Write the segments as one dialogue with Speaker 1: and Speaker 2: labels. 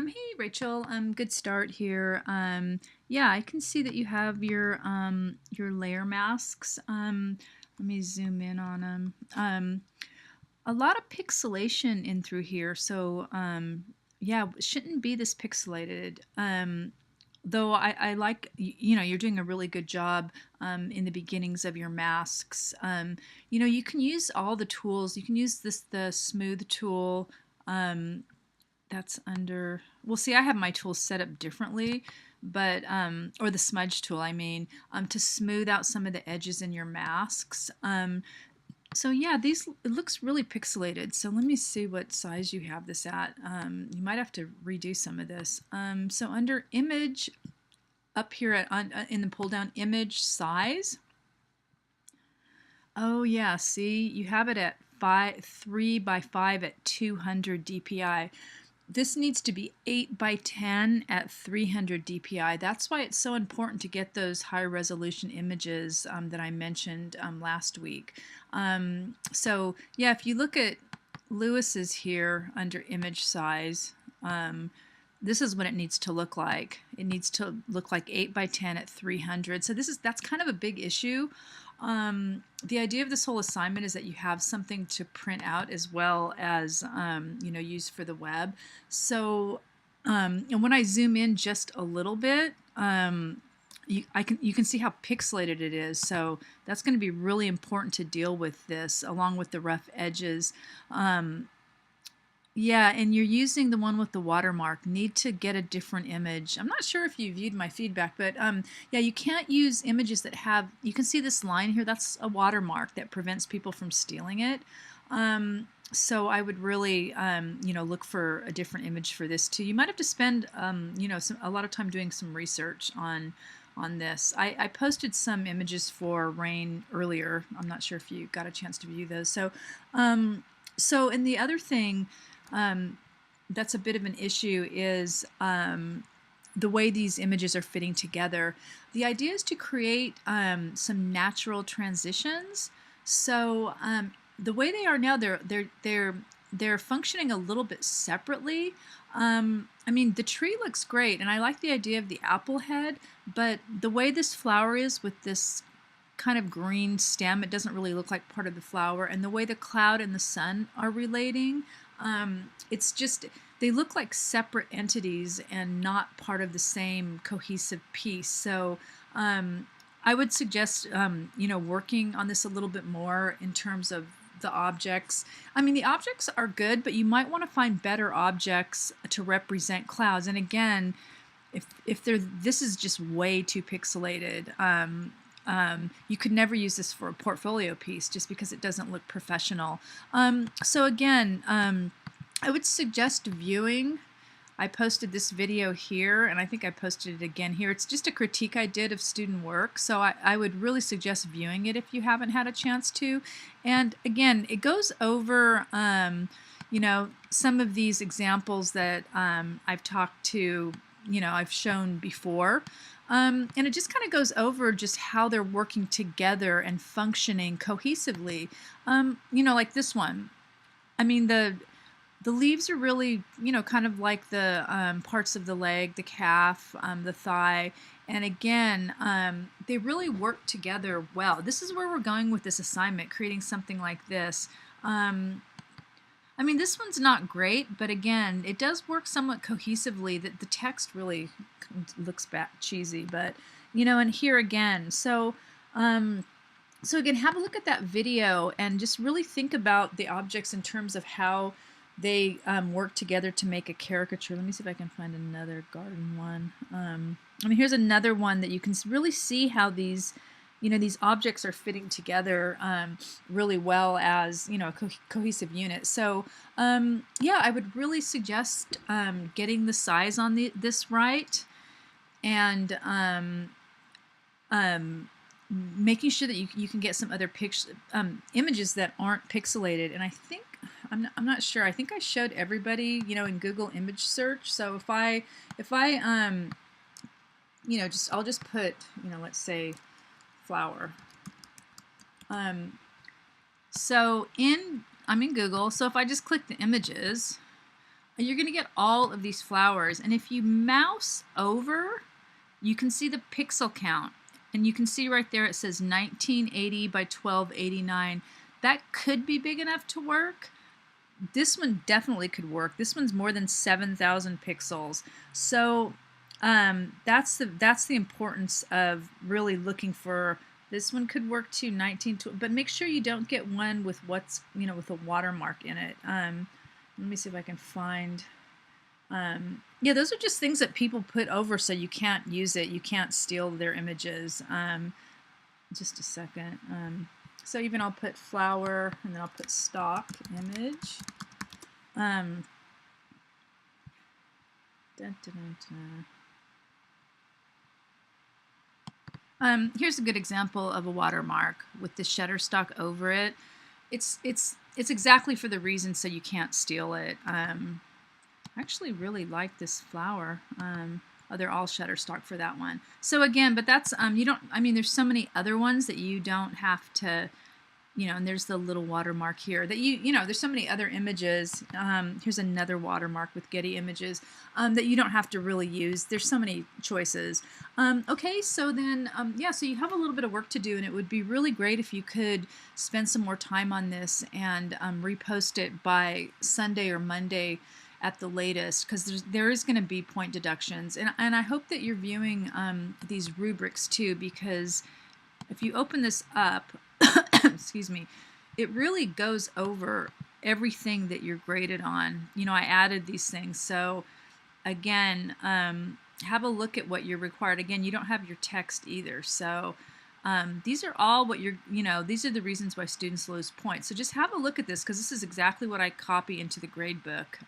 Speaker 1: Hey Rachel, good start here. Yeah, I can see that you have your layer masks. Let me zoom in on them. A lot of pixelation in through here, so yeah, it shouldn't be this pixelated. Though I like, you're doing a really good job in the beginnings of your masks. You can use all the tools. You can use the smooth tool. Um, that's under, well, see, I have my tools set up differently, but or the smudge tool, I mean, to smooth out some of the edges in your masks. So yeah, these, it looks really pixelated. So let me see what size you have this at. You might have to redo some of this. So under image, up here in the pull down, image size. Oh yeah, see, you have it at 3 by 5 at 200 dpi. This needs to be 8 by 10 at 300 dpi. That's why it's so important to get those high resolution images that I mentioned last week. So yeah, if you look at Lewis's here under image size, this is what it needs to look like. It needs to look like 8 by 10 at 300. So that's kind of a big issue. The idea of this whole assignment is that you have something to print out as well as use for the web. So and when I zoom in just a little bit, you can see how pixelated it is. So that's going to be really important to deal with this, along with the rough edges. Yeah, and you're using the one with the watermark. Need to get a different image. I'm not sure if you viewed my feedback, but yeah, you can't use images that have, you can see this line here, that's a watermark that prevents people from stealing it. So I would really, look for a different image for this too. You might have to spend, a lot of time doing some research on this. I posted some images for Rain earlier. I'm not sure if you got a chance to view those. So, and the other thing, that's a bit of an issue is the way these images are fitting together. The idea is to create some natural transitions. So the way they are now, they're functioning a little bit separately. I mean, the tree looks great, and I like the idea of the apple head, but the way this flower is with this kind of green stem, it doesn't really look like part of the flower, and the way the cloud and the sun are relating, it's just, they look like separate entities and not part of the same cohesive piece. So I would suggest working on this a little bit more in terms of the objects. I mean, the objects are good, but you might want to find better objects to represent clouds. And again, if this is just way too pixelated. You could never use this for a portfolio piece just because it doesn't look professional. So again, I would suggest viewing. I posted this video here, and I think I posted it again here. It's just a critique I did of student work, so I would really suggest viewing it if you haven't had a chance to. And again, it goes over some of these examples that I've talked to, I've shown before. And it just kind of goes over just how they're working together and functioning cohesively. Like this one. I mean, the leaves are really, kind of like the parts of the leg, the calf, the thigh. And again, they really work together well. This is where we're going with this assignment, creating something like this. I mean, this one's not great, but again, it does work somewhat cohesively. That the text really looks cheesy, but and here again. So again, have a look at that video and just really think about the objects in terms of how they work together to make a caricature. Let me see if I can find another garden one. I mean, here's another one that you can really see how these these objects are fitting together really well as, a cohesive unit. So yeah, I would really suggest getting the size on this right, and making sure that you can get some other images that aren't pixelated. And I think, I'm not sure, I think I showed everybody, in Google image search. So if I I'll just put, let's say flower. So I'm in Google, so if I just click the images, you're going to get all of these flowers. And if you mouse over, you can see the pixel count. And you can see right there it says 1980 by 1289. That could be big enough to work. This one definitely could work. This one's more than 7,000 pixels. So that's the importance of really looking for. This one could work too, 1920, but make sure you don't get one with what's, you know, with a watermark in it. Let me see if I can find. Yeah, those are just things that people put over so you can't use it. You can't steal their images. Just a second. So even I'll put flower and then I'll put stock image. Dun, dun, dun, dun. Here's a good example of a watermark with the Shutterstock over it. It's exactly for the reason so you can't steal it. I actually really like this flower. Oh, they're all Shutterstock for that one. So again, but that's you don't. I mean, there's so many other ones that you don't have to. You know, and there's the little watermark here that you know, there's so many other images. Here's another watermark with Getty Images that you don't have to really use. There's so many choices. Okay, so then, yeah, so you have a little bit of work to do, and it would be really great if you could spend some more time on this and repost it by Sunday or Monday at the latest, because there is going to be point deductions. And I hope that you're viewing these rubrics too, because if you open this up, excuse me, it really goes over everything that you're graded on. You know, I added these things. So again, have a look at what you're required. Again, you don't have your text either. So these are all what you're, you know, these are the reasons why students lose points. So just have a look at this, because this is exactly what I copy into the grade book.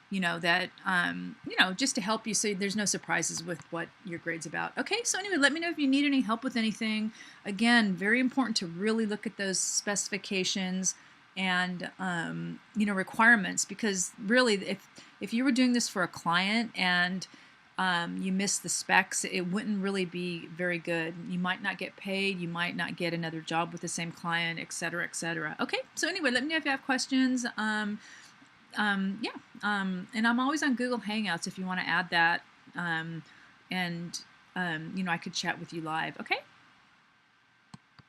Speaker 1: You know, that, you know, just to help you so there's no surprises with what your grade's about. Okay, so anyway, let me know if you need any help with anything. Again, very important to really look at those specifications and, you know, requirements, because really if you were doing this for a client and you miss the specs, it wouldn't really be very good. You might not get paid, you might not get another job with the same client, etc., etc. Okay, so anyway, let me know if you have questions. Yeah, and I'm always on Google Hangouts if you want to add that, and you know, I could chat with you live. Okay.